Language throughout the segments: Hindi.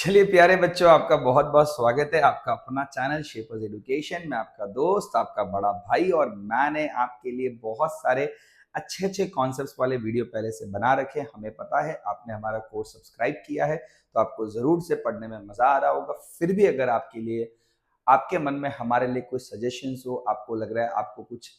चलिए प्यारे बच्चों, आपका बहुत बहुत स्वागत है। आपका अपना चैनल शेपर्स एजुकेशन में आपका दोस्त, आपका बड़ा भाई। और मैंने आपके लिए बहुत सारे अच्छे अच्छे कॉन्सेप्ट्स वाले वीडियो पहले से बना रखे हैं। हमें पता है आपने हमारा कोर्स सब्सक्राइब किया है तो आपको जरूर से पढ़ने में मजा आ रहा होगा। फिर भी अगर आपके लिए, आपके मन में हमारे लिए कोई सजेशंस हो, आपको लग रहा है आपको कुछ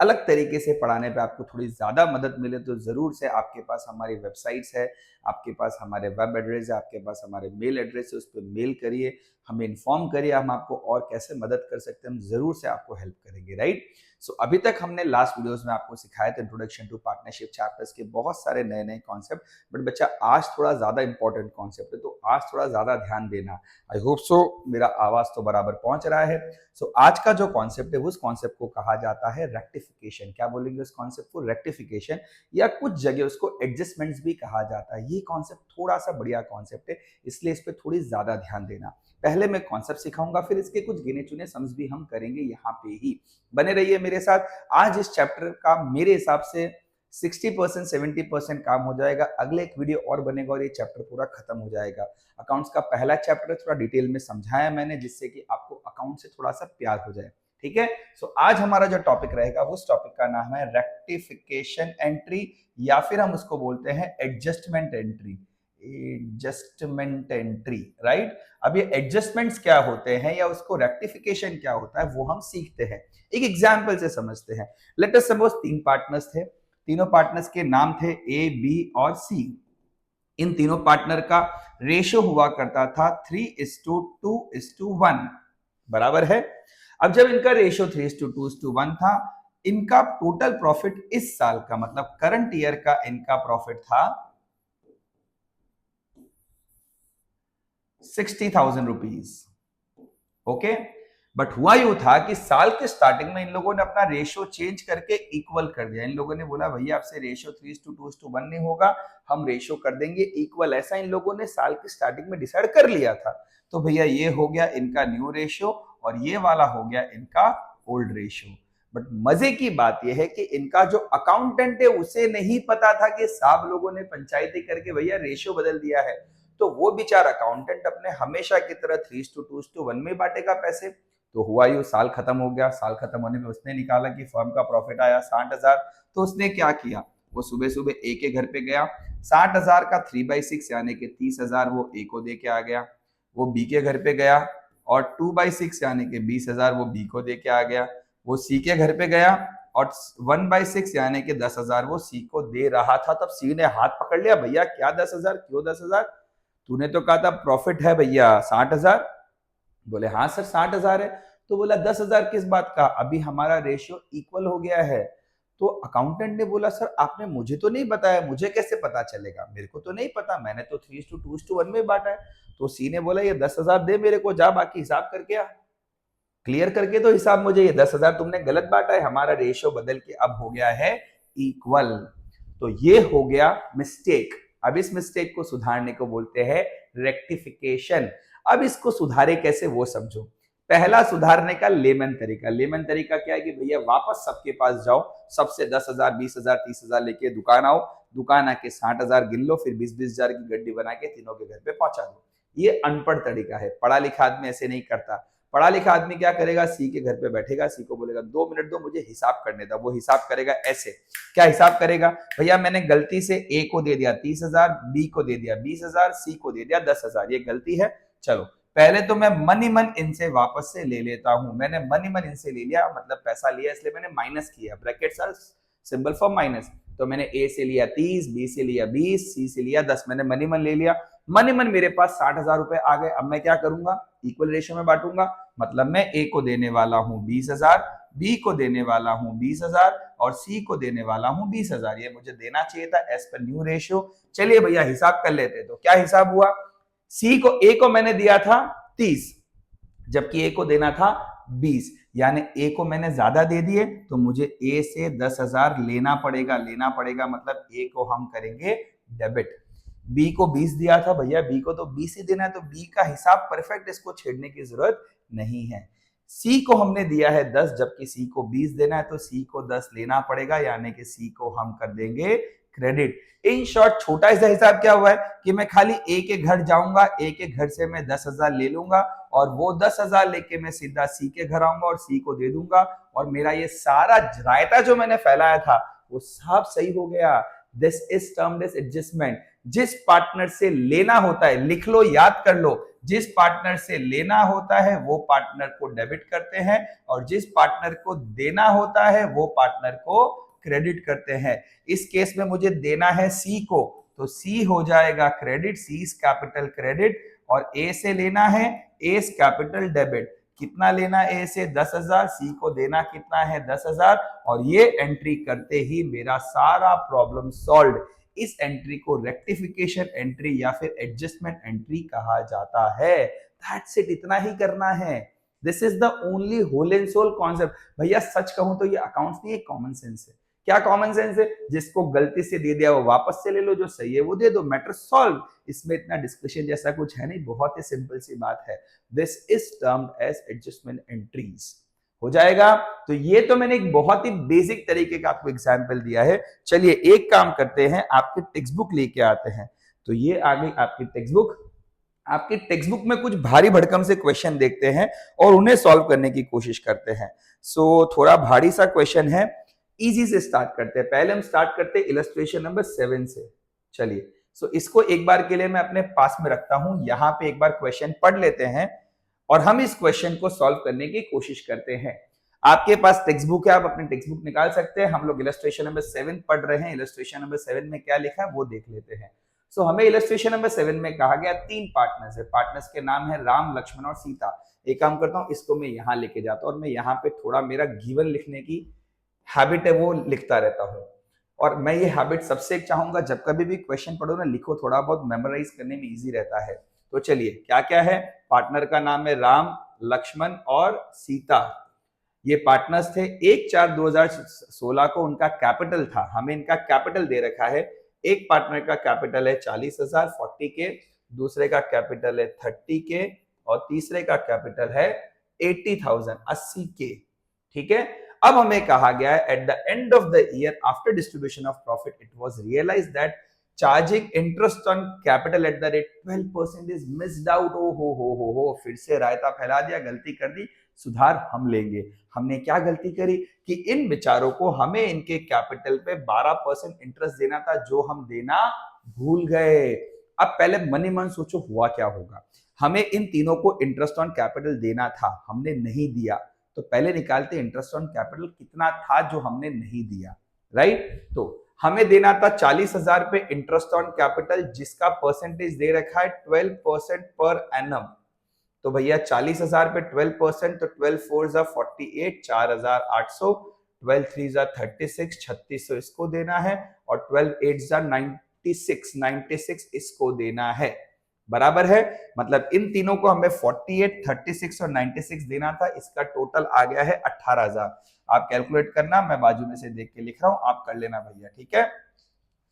अलग तरीके से पढ़ाने पे आपको थोड़ी ज़्यादा मदद मिले, तो ज़रूर से आपके पास हमारी वेबसाइट्स है, आपके पास हमारे वेब एड्रेस है, आपके पास हमारे मेल एड्रेस है, उस पर मेल करिए, हमें इन्फॉर्म करिए, हम आपको और कैसे मदद कर सकते हैं, हम ज़रूर से आपको हेल्प करेंगे। राइट। सो अभी तक हमने लास्ट वीडियोस में आपको सिखाया था इंट्रोडक्शन टू पार्टनरशिप चैप्टर्स के बहुत सारे नए नए कॉन्सेप्ट। बट बच्चा, आज थोड़ा ज़्यादा इंपॉर्टेंट कॉन्सेप्ट है, तो आज थोड़ा ज़्यादा ध्यान देना। आई होप सो मेरा आवाज़ तो बराबर पहुंच रहा है। सो आज का जो कॉन्सेप्ट है, उस कॉन्सेप्ट को कहा जाता है रेक्टिफिकेशन। क्या बोलेंगे उस कॉन्सेप्ट को? रेक्टिफिकेशन, या कुछ जगह उसको एडजस्टमेंट्स भी कहा जाता है। ये कॉन्सेप्ट थोड़ा सा बढ़िया कॉन्सेप्ट है, इसलिए इस पर थोड़ी ज्यादा ध्यान देना। पहले मैं कॉन्सेप्ट सिखाऊंगा, फिर इसके कुछ गिने चुने सम्स भी हम करेंगे यहाँ पे ही। बने रहिए मेरे साथ। आज इस चैप्टर का मेरे हिसाब से 60% 70% काम हो जाएगा। अगले एक वीडियो और बनेगा और ये चैप्टर पूरा खत्म हो जाएगा। अकाउंट्स का पहला चैप्टर थोड़ा डिटेल में समझाया मैंने, जिससे कि आपको अकाउंट से थोड़ा सा प्यार हो जाए। ठीक है। सो आज हमारा जो टॉपिक रहेगा, उस टॉपिक का नाम है रेक्टिफिकेशन एंट्री, या फिर हम उसको बोलते हैं adjustment entry. Adjustment entry, right. अब ये एडजस्टमेंट्स क्या होते हैं या उसको रेक्टिफिकेशन क्या होता है, वो हम सीखते हैं। एक एग्जाम्पल से समझते हैं। लेट अस सपोज 3 पार्टनर्स थे। तीनों पार्टनर्स के नाम थे ए, बी और सी। इन तीनों पार्टनर का रेशियो हुआ करता था 3:2:1, बराबर है। अब जब इनका रेशियो 3:2:1 था, इनका टोटल प्रॉफिट इस साल का, मतलब करंट ईयर का इनका प्रॉफिट था 60,000 रुपीज। ओके। बट हुआ यूं था कि साल के स्टार्टिंग में इन लोगों ने अपना रेशियो चेंज करके इक्वल कर दिया। इन लोगों ने बोला भैया आपसे रेशियो 3:2:1 नहीं होगा, हम रेशियो कर देंगे इक्वल। ऐसा इन लोगों ने साल की स्टार्टिंग में डिसाइड कर लिया था। तो भैया ये हो गया इनका न्यू रेशियो और ये वाला हो गया इनका ओल्ड रेशियो। बट मजे की बात यह है कि इनका जो अकाउंटेंट है उसे नहीं पता था कि साहब लोगों ने पंचायती करके भैया रेशियो बदल दिया है। तो वो बेचारा अकाउंटेंट अपने हमेशा की तरह 3:2:1 में बांटेगा पैसे। तो हुआ यूं, साल खत्म हो गया। साल खत्म होने में उसने निकाला कि फर्म का प्रॉफिट आया 60,000। तो उसने क्या किया, वो सुबह सुबह ए के घर पे गया, 60,000 का 3/6 यानी कि 30,000 वो ए को दे के आ गया। वो बी के घर पे गया और 2/6 यानी कि 20,000 वो बी को दे के आ गया। वो सी के घर पे गया और 1/6 यानी कि 10,000 वो सी को दे रहा था। तब सी ने हाथ पकड़ लिया, भैया क्या 10,000, क्यों 10,000? तूने तो कहा था प्रॉफिट है भैया 60,000। बोले हाँ सर 60,000 है। तो बोला 10,000 किस बात का, अभी हमारा रेशियो इक्वल हो गया है। तो अकाउंटेंट ने बोला सर आपने मुझे तो नहीं बताया, मुझे कैसे पता चलेगा, मेरे को तो नहीं पता, मैंने तो 3:2:1 में बांटा है। तो सी ने बोला ये 10,000 दे मेरे को, जा बाकी हिसाब करके आ, क्लियर करके तो हिसाब मुझे, ये 10,000 तुमने गलत बांटा है, हमारा रेशियो बदल के अब हो गया है इक्वल। तो ये हो गया मिस्टेक। अब इस मिस्टेक को सुधारने को बोलते हैं रेक्टिफिकेशन। अब इसको सुधारे कैसे वो समझो। पहला सुधारने का लेमन तरीका। लेमन तरीका क्या है कि भैया वापस सबके पास जाओ, सबसे 10,000 20,000 30,000 लेके दुकान आओ, दुकान आके 60,000 गिन लो, फिर 20,000 की गड्डी बना के तीनों के घर पे पहुंचा दो। ये अनपढ़ तरीका है, पढ़ा लिखा आदमी ऐसे नहीं करता। पढ़ा लिखा आदमी क्या करेगा, सी के घर पे बैठेगा, सी को बोलेगा 2 मिनट दो मुझे हिसाब करने दो। वो हिसाब करेगा ऐसे। क्या हिसाब करेगा, भैया मैंने गलती से ए को दे दिया 30,000, बी को दे दिया 20,000, सी को दे दिया 10,000, ये गलती है। चलो पहले तो मैं मन ही मन इनसे वापस से ले लेता हूं। मैंने मन ही मन इनसे ले लिया, मतलब पैसा लिया, इसलिए मैंने माइनस किया। Brackets are symbol for minus. तो मैंने ए से लिया 30, बी से लिया 20, सी से लिया 10। मैंने मन ही मन ले लिया। मन ही मन मेरे पास 60,000 रुपए आ गए। अब मैं क्या करूंगा, इक्वल रेशियो में बांटूंगा। मतलब मैं ए को देने वाला हूं 20,000, बी को देने वाला हूं 20,000 और सी को देने वाला हूं 20,000। ये मुझे देना चाहिए था एज पर न्यू रेशियो। चलिए भैया हिसाब कर लेते। तो क्या हिसाब हुआ, सी को, ए को मैंने दिया था 30, जबकि ए को देना था 20, यानी ए को मैंने ज्यादा दे दिए, तो मुझे ए से 10,000 लेना पड़ेगा। लेना पड़ेगा मतलब ए को हम करेंगे डेबिट। बी को 20 दिया था, भैया बी को तो 20 ही देना है, तो बी का हिसाब परफेक्ट, इसको छेड़ने की जरूरत नहीं है। सी को हमने दिया है 10, जबकि सी को 20 देना है, तो सी को 10 लेना पड़ेगा, यानी कि सी को हम कर देंगे क्रेडिट। इन शॉर्ट छोटा सा हिसाब क्या हुआ है कि मैं खाली ए के घर जाऊंगा, ए के घर से मैं 10,000 ले लूंगा और वो 10,000 लेके मैं सीधा सी के घर आऊंगा और सी को दे दूंगा और मेरा ये सारा रायता जो मैंने फैलाया था वो सब सही हो गया। This is termed as adjustment. जिस पार्टनर से लेना होता है, लिख लो, याद कर लो, जिस पार्टनर से लेना होता है वो पार्टनर को डेबिट करते हैं और जिस पार्टनर को देना होता है वो पार्टनर को क्रेडिट करते हैं। इस केस में मुझे देना है सी को, तो सी हो जाएगा credit, C is capital credit, और ए से लेना है ए इज कैपिटल डेबिट। कितना लेना ए से 10,000, सी को देना कितना है 10,000, और ये एंट्री करते ही मेरा सारा प्रॉब्लम सॉल्व। इस एंट्री को रेक्टिफिकेशन एंट्री या फिर एडजस्टमेंट एंट्री कहा जाता है। दैट्स इट, इतना ही करना है। This is the only whole and sole concept. भैया सच कहूं तो ये अकाउंट्स नहीं है, कॉमन सेंस है। क्या कॉमन सेंस है? जिसको गलती से दे दिया वो वापस से ले लो, जो सही है वो दे दो, मैटर सॉल्व। इसमें इतना डिस्कशन जैसा कुछ है नहीं, बहुत ही सिंपल सी बात है। This is termed as adjustment entries. हो जाएगा? तो ये तो मैंने एक बहुत ही बेसिक तरीके का आपको एग्जाम्पल दिया है। चलिए एक काम करते हैं, आपकी टेक्स्ट बुक लेके आते हैं। तो ये आ गई आपकी टेक्स्ट बुक। आपकी टेक्स्ट बुक में कुछ भारी भड़कम से क्वेश्चन देखते हैं और उन्हें सॉल्व करने की कोशिश करते हैं। सो थोड़ा भारी सा क्वेश्चन है, इजी से स्टार्ट करते हैं। पहले हम स्टार्ट करते हैं इलस्ट्रेशन नंबर 7 से। चलिए, सो इसको एक बार के लिए मैं अपने पास में रखता हूं, यहां पे एक बार क्वेश्चन पढ़ लेते हैं और हम इस क्वेश्चन को सॉल्व करने की कोशिश करते हैं। आपके पास टेक्स्ट बुक है, आप अपनी टेक्स्ट बुक निकाल सकते हैं। हम लोग इलस्ट्रेशन नंबर 7 पढ़ रहे हैं। इलस्ट्रेशन नंबर 7 में क्या लिखा है वो देख लेते हैं। सो हमें इलस्ट्रेशन नंबर 7 में कहा गया 3 पार्टनर्स है। पार्टनर्स के नाम है राम, लक्ष्मण और सीता। एक काम करता हूं, इसको मैं यहां लेके जाता हूं और मैं यहाँ पे थोड़ा मेरा गिवन लिखने की हैबिट है वो लिखता रहता हूं। और मैं ये हैबिट सबसे चाहूंगा, जब कभी भी क्वेश्चन पढ़ो ना, लिखो, थोड़ा बहुत मेमोराइज करने में इजी रहता है। तो चलिए, क्या क्या है? पार्टनर का नाम है राम, लक्ष्मण और सीता। ये पार्टनर्स थे। 1/4/2016 को उनका कैपिटल था, हमें इनका कैपिटल दे रखा है। एक पार्टनर का कैपिटल है 40,000 40 के, दूसरे का कैपिटल है 30 के और तीसरे का कैपिटल है 80,000 80 के। ठीक है। अब हमें कहा गया है at the end of the year after distribution of profit it was realised that charging interest on capital at the rate 12% is missed out. हो, फिर से रायता फैला दिया, गलती कर दी, सुधार हम लेंगे। हमने क्या गलती करी कि इन बेचारों को हमें इनके कैपिटल पे 12% इंटरेस्ट देना था, जो हम देना भूल गए। अब पहले मनी मन सोचो हुआ क्या होगा। हमें इन तीनों को इंटरेस्ट ऑन कैपिटल देना था, हमने नहीं दिया। तो पहले निकालते इंटरेस्ट ऑन कैपिटल कितना था जो हमने नहीं दिया, राइट। तो हमें देना था 40,000 पे इंटरेस्ट ऑन कैपिटल, जिसका परसेंटेज दे रखा है 12% पर एनम। तो भैया 40,000 पे 12%, तो 12 4 जा 48, 4,800, 12 3 जा 36, 3600 इसको देना है और 12 8 जा 96, 96 इसको देना है। बराबर है, मतलब इन तीनों को हमें 48, 36 और 96 देना था। इसका टोटल आ गया है 18,000। आप कैलकुलेट करना, मैं बाजू में से देख के लिख रहा हूं, आप कर लेना भैया, ठीक है।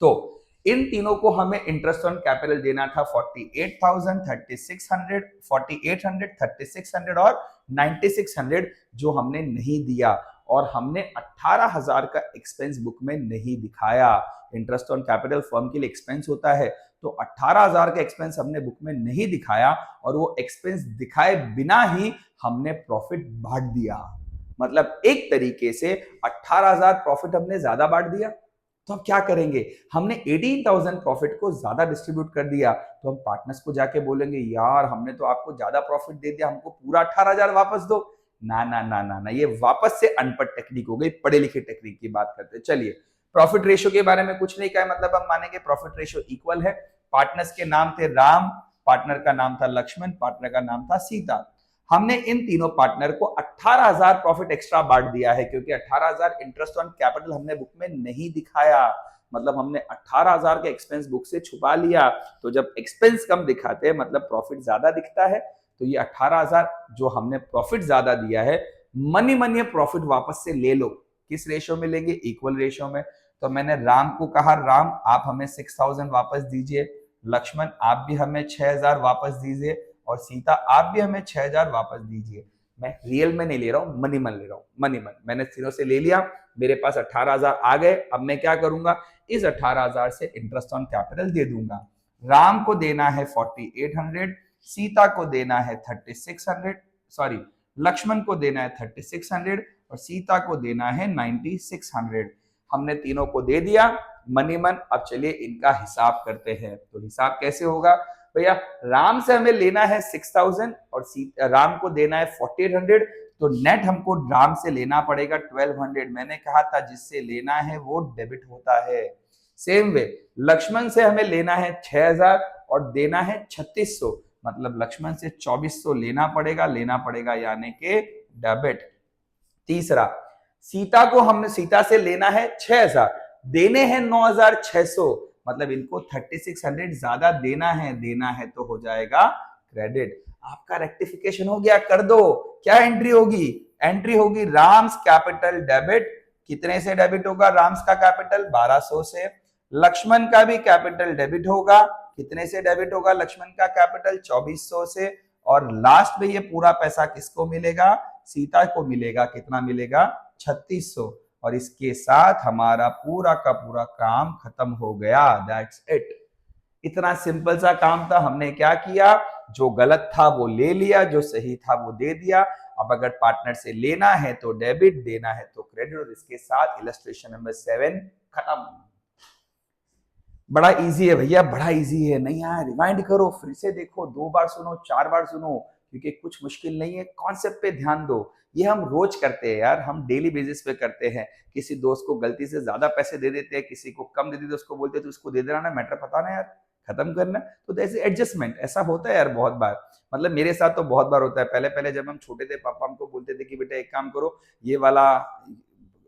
तो इन तीनों को हमें इंटरेस्ट ऑन कैपिटल देना था 48,000, 3600, 4800, 3600 और 9600, जो हमने नहीं दिया। और हमने 18,000 का एक्सपेंस बुक में नहीं दिखाया। इंटरेस्ट ऑन कैपिटल फर्म के लिए एक्सपेंस होता है, तो 18,000 का एक्सपेंस हमने बुक में नहीं दिखाया और वो एक्सपेंस दिखाए बिना ही हमने प्रॉफिट बांट दिया। मतलब एक तरीके से 18,000 प्रॉफिट हमने ज्यादा बांट दिया। तो अब क्या करेंगे? हमने 18,000 प्रॉफिट को ज्यादा डिस्ट्रीब्यूट कर दिया, तो हम पार्टनर्स को जाके बोलेंगे यार हमने तो आपको ज्यादा प्रॉफिट दे दिया, हमको पूरा 18,000 वापस दो। ना ना ना ना ना, ये वापस से अनपढ़ टेक्निक हो गई, पढ़े लिखे टेक्निक की बात करते हैं। चलिए, प्रॉफिट रेशियो के बारे में कुछ नहीं कहा, मतलब हम मानेंगे प्रॉफिट रेशियो इक्वल है। पार्टनर्स के नाम थे राम, पार्टनर का नाम था लक्ष्मण, पार्टनर का नाम था सीता। हमने इन तीनों पार्टनर को 18,000 प्रॉफिट एक्स्ट्रा बांट दिया है, क्योंकि 18,000 इंटरेस्ट ऑन कैपिटल हमने बुक में नहीं दिखाया। मतलब हमने 18,000 के एक्सपेंस बुक से छुपा लिया। तो जब एक्सपेंस कम दिखाते हैं मतलब प्रॉफिट ज्यादा दिखता है। तो ये 18,000 जो हमने प्रॉफिट ज्यादा दिया है, मनी मनी प्रॉफिट वापस से ले लो। किस रेशियो में लेंगे? इक्वल रेशियो में। तो मैंने राम को कहा राम आप हमें 6,000 वापस दीजिए, लक्ष्मण आप भी हमें 6,000 वापस दीजिए और सीता आप भी हमें 6,000 वापस दीजिए। मैं रियल में नहीं ले रहा हूं, मनी मन ले रहा हूं, मनी मन। मैंने तीनों से ले लिया, मेरे पास 18,000 आ गए। अब मैं क्या करूंगा, इस 18,000 से इंटरेस्ट ऑन कैपिटल दे दूंगा। राम को देना है 4800, सीता को देना है 3600, सॉरी लक्ष्मण को देना है 3600 और सीता को देना है 9600। हमने तीनों को दे दिया मनी मन। अब चलिए इनका हिसाब करते हैं। तो हिसाब कैसे होगा भैया, राम से हमें लेना है 6000 और राम को देना है 4800, तो नेट हमको राम से लेना पड़ेगा 1200। मैंने कहा था जिससे लेना है वो डेबिट होता है। सेम वे लक्ष्मण से हमें लेना है 6000 और देना है 3600, मतलब लक्ष्मण से 2400 लेना पड़ेगा यानी कि डेबिट। तीसरा सीता को हमने सीता से लेना है 6000, देने हैं 9600, मतलब इनको 3600 ज्यादा देना है तो हो जाएगा क्रेडिट। आपका रेक्टिफिकेशन हो गया, कर दो। क्या एंट्री होगी, एंट्री होगी राम्स कैपिटल डेबिट। कितने से डेबिट होगा राम्स का कैपिटल, 1200 से। लक्ष्मण का भी कैपिटल डेबिट होगा, कितने से डेबिट होगा लक्ष्मण का कैपिटल, 2400 से। और लास्ट में ये पूरा पैसा किसको मिलेगा, सीता को मिलेगा। कितना मिलेगा, 3600। और इसके साथ हमारा पूरा का पूरा काम खत्म हो गया। That's it. इतना सिंपल सा काम था। हमने क्या किया, जो गलत था वो ले लिया, जो सही था वो दे दिया। अब अगर पार्टनर से लेना है तो डेबिट, देना है तो क्रेडिट। और इसके साथ इलस्ट्रेशन नंबर 7 खत्म। बड़ा इजी है भैया, बड़ा इजी है। नहीं यार, रिमाइंड करो, फिर से देखो, 2 बार सुनो, 4 बार सुनो, क्योंकि कुछ मुश्किल नहीं है। कॉन्सेप्ट पे ध्यान दो। ये हम रोज करते हैं यार, हम डेली बेसिस पे करते हैं। किसी दोस्त को गलती से ज्यादा पैसे दे देते हैं, किसी को कम दे देते हैं, उसको बोलते हैं तो उसको दे देना ना, मैटर पता ना यार, खत्म करना। तो जैसे एडजस्टमेंट ऐसा होता है यार बहुत बार। मतलब मेरे साथ तो बहुत बार होता है। पहले पहले जब हम छोटे थे, पापा हमको बोलते थे कि बेटा एक काम करो, ये वाला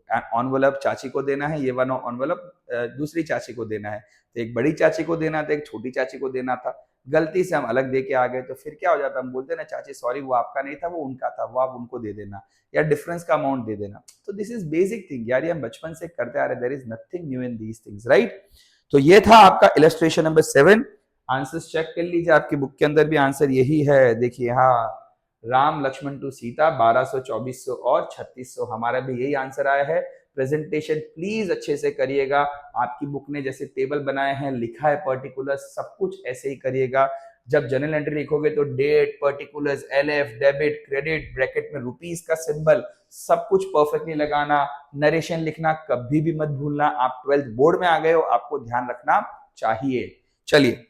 एनवलप चाची को देना है, ये वाला एनवलप दूसरी चाची को देना है। तो एक बड़ी चाची को देना था, एक छोटी चाची को देना था। गलती से हम अलग दे के आ गए, तो फिर क्या हो जाता, हम बोलते ना चाची सॉरी वो आपका नहीं था, वो उनका था, वो आप उनको दे देना, या डिफरेंस का अमाउंट दे देना। तो दिस इज बेसिक थिंग यार, ये हम बचपन से करते आ रहे। There is nothing new in these things, right. तो ये था आपका इलस्ट्रेशन नंबर 7। आंसर्स चेक कर लीजिए, आपकी बुक के अंदर भी आंसर यही है। देखिए हाँ, राम लक्ष्मण टू सीता 1200, 2400 और 3600, हमारा भी यही आंसर आया है। प्रेजेंटेशन प्लीज अच्छे से करिएगा। आपकी बुक ने जैसे टेबल बनाए हैं, लिखा है पर्टिकुलर, सब कुछ ऐसे ही करिएगा। जब जर्नल एंट्री लिखोगे तो date, particulars, LF, debit, credit, bracket में रुपीस का सिंबल, सब कुछ परफेक्टली लगाना। नरेशन लिखना कभी भी मत भूलना। आप 12th बोर्ड में आ गए हो, आपको ध्यान रखना चाहिए। चलिए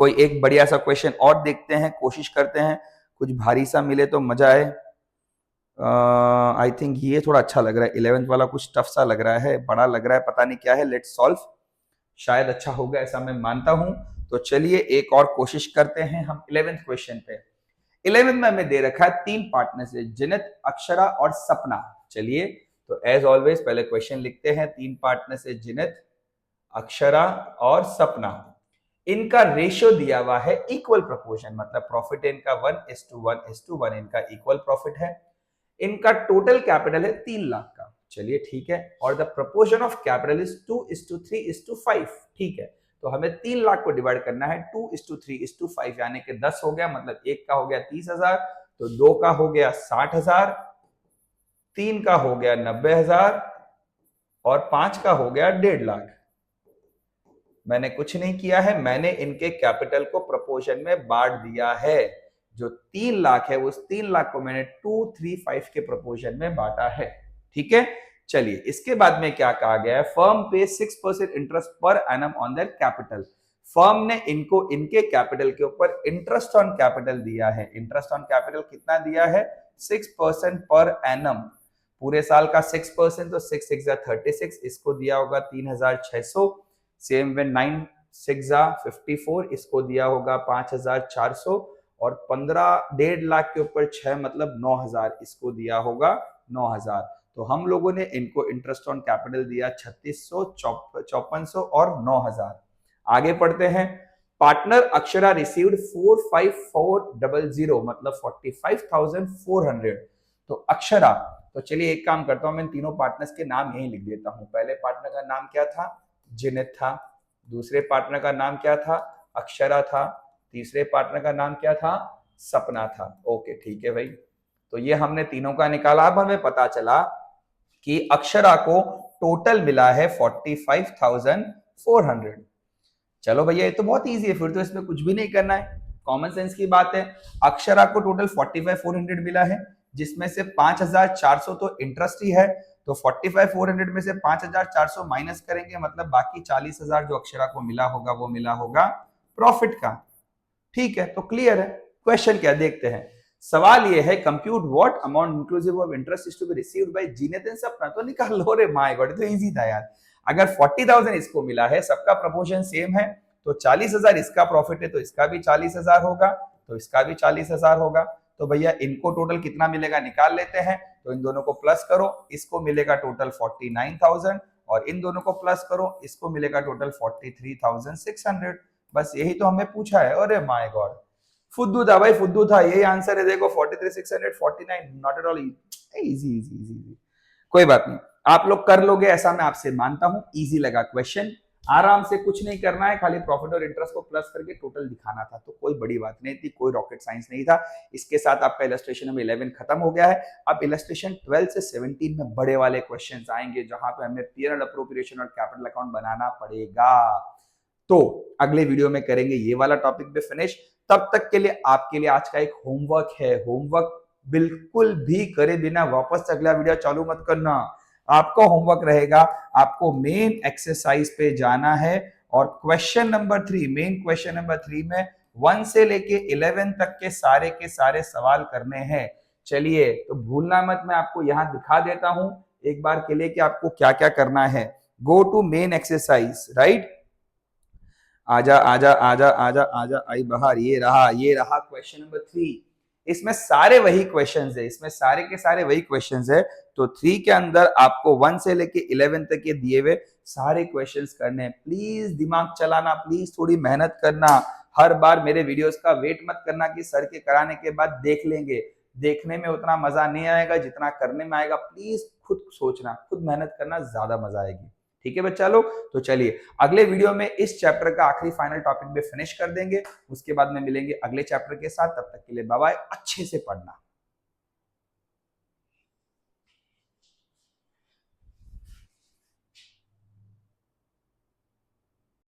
कोई एक बढ़िया सा क्वेश्चन और देखते हैं, कोशिश करते हैं कुछ भारी सा मिले तो मजा आए। आई थिंक ये थोड़ा अच्छा लग रहा है, 11th वाला कुछ टफ सा लग रहा है, बड़ा लग रहा है, पता नहीं क्या है। लेट्स सॉल्व, शायद अच्छा होगा ऐसा मैं मानता हूं। तो चलिए एक और कोशिश करते हैं हम 11th क्वेश्चन पे। 11th में हमें दे रखा है 3 पार्टनर्स है, जिनत, अक्षरा और सपना। चलिए तो एज ऑलवेज पहले क्वेश्चन लिखते हैं। 3 पार्टनर्स है, जिनत, अक्षरा और सपना। इनका रेशियो दिया हुआ है इक्वल प्रोपोर्शन, मतलब प्रॉफिट इनका 1:1:1, इनका इक्वल प्रॉफिट है। इनका टोटल कैपिटल है 3 लाख का। चलिए ठीक है। और the proportion of capital is 2:3:5। ठीक है, तो हमें 3 लाख को डिवाइड करना है 2:3:5, यानी कि 10 हो गया, मतलब एक का हो गया 30,000, तो 2 का हो गया 60,000, 3 का हो गया 90,000 और 5 का हो गया 1.5 लाख। मैंने कुछ नहीं किया है, मैंने इनके कैपिटल को प्रोपोर्शन में बांट दिया है। जो 3 लाख है उस 3 लाख को मैंने 2:3:5 के प्रोपोर्शन में बांटा है। ठीक है, चलिए इसके बाद में क्या कहा गया है, फर्म पे 6% interest per annum on their capital. Firm ने इनको इनके कैपिटल के ऊपर इंटरेस्ट ऑन कैपिटल दिया है। इंटरेस्ट ऑन कैपिटल कितना दिया है, 6% पर एनम। पूरे साल का 6%, तो 6 6 36, इसको दिया होगा 3,600। सेम वे 9 6 54, इसको दिया होगा 5,400 और 15 1.5 लाख के ऊपर 6 मतलब 9,000, इसको दिया होगा 9,000। तो हम लोगों ने इनको इंटरेस्ट ऑन कैपिटल दिया 3600, 5400 और 9,000। आगे पढ़ते हैं। पार्टनर अक्षरा रिसीव्ड 45400, मतलब 45,400। तो अक्षरा, तो चलिए एक काम करता हूं, मैं तीनों पार्टनर्स के नाम यही लिख देता हूं। पहले पार्टनर का नाम क्या था, जिनित था। दूसरे पार्टनर का नाम क्या था, अक्षरा था। तीसरे पार्टनर का नाम क्या था, सपना था। ओके ठीक है भाई। तो ये हमने तीनों का निकाला। अब हमें पता चला कि अक्षरा को टोटल मिला है 45,400। चलो भैया ये तो बहुत इजी है, फिर तो इसमें कुछ भी नहीं करना है, कॉमन सेंस की बात है। अक्षरा को टोटल 45,400 मिला है, जिसमें से 5,400 तो इंटरेस्ट ही है, तो 45,400 में से 5,400 माइनस करेंगे, मतलब बाकी 40,000 जो अक्षरा को मिला होगा वो मिला होगा प्रॉफिट का। ठीक है, तो क्लियर है। क्वेश्चन क्या देखते हैं। सवाल ये है, compute what amount inclusive of interest is to be received by Zeenat Sapna. तो निकाल लो रे, माय गॉड तो इजी था यार। अगर 40,000 इसको मिला है, सबका प्रोपोर्शन सेम है, तो 40,000 इसका प्रॉफिट है, तो इसका भी 40,000 होगा, तो इसका भी 40,000 होगा। तो भैया इनको टोटल कितना मिलेगा निकाल लेते हैं। तो इन दोनों को प्लस करो, इसको मिलेगा टोटल 49,000, और इन दोनों को प्लस करो, इसको मिलेगा टोटल 43,600। बस यही तो हमें पूछा है। अरे माय गॉड, फुद्दू था भाई, फुद्दू था। यही आंसर है, देखो 43,649, not at all easy easy easy. कोई बात नहीं, आप लोग कर लोगे ऐसा मैं आपसे मानता हूं। इजी लगा क्वेश्चन, आराम से, कुछ नहीं करना है, खाली प्रॉफिट और इंटरेस्ट को प्लस करके टोटल दिखाना था, तो कोई बड़ी बात नहीं थी, कोई रॉकेट साइंस नहीं था। इसके साथ आपका इलस्ट्रेशन नंबर 11 खत्म हो गया है। अब इलस्ट्रेशन 12 से 17 में बड़े वाले क्वेश्चंस आएंगे, जहां पे हमें पीरियड अप्रोप्रिएशन और कैपिटल अकाउंट बनाना पड़ेगा। तो अगले वीडियो में करेंगे ये वाला टॉपिक भी फिनिश। तब तक के लिए आपके लिए आज का एक होमवर्क है, होमवर्क बिल्कुल भी करे बिना वापस अगला वीडियो चालू मत करना। आपका होमवर्क रहेगा, आपको मेन एक्सरसाइज पे जाना है, और question number 3, main question number 3 में 1 से लेके 11 तक के सारे सवाल करने हैं। चलिए, तो भूलना मत, मैं आपको यहां दिखा देता हूं एक बार के लिए कि आपको क्या क्या करना है। Go to main exercise, right, आजा आजा आजा आजा आजा, आई बाहर, ये रहा क्वेश्चन नंबर 3। इसमें सारे वही क्वेश्चंस है, इसमें सारे के सारे वही क्वेश्चंस है। तो 3 के अंदर आपको 1 से लेके 11 तक के दिए हुए सारे क्वेश्चंस करने हैं। प्लीज दिमाग चलाना, प्लीज थोड़ी मेहनत करना। हर बार मेरे वीडियोस का वेट मत करना कि सर के कराने के बाद देख लेंगे, देखने में उतना मजा नहीं आएगा जितना करने में आएगा। प्लीज खुद सोचना, खुद मेहनत करना, ज्यादा मजा आएगी। ठीक है बच्चा लोग, तो चलिए अगले वीडियो में इस चैप्टर का आखिरी फाइनल टॉपिक भी फिनिश कर देंगे, उसके बाद में मिलेंगे अगले चैप्टर के साथ। तब तक के लिए बाय बाय, अच्छे से पढ़ना।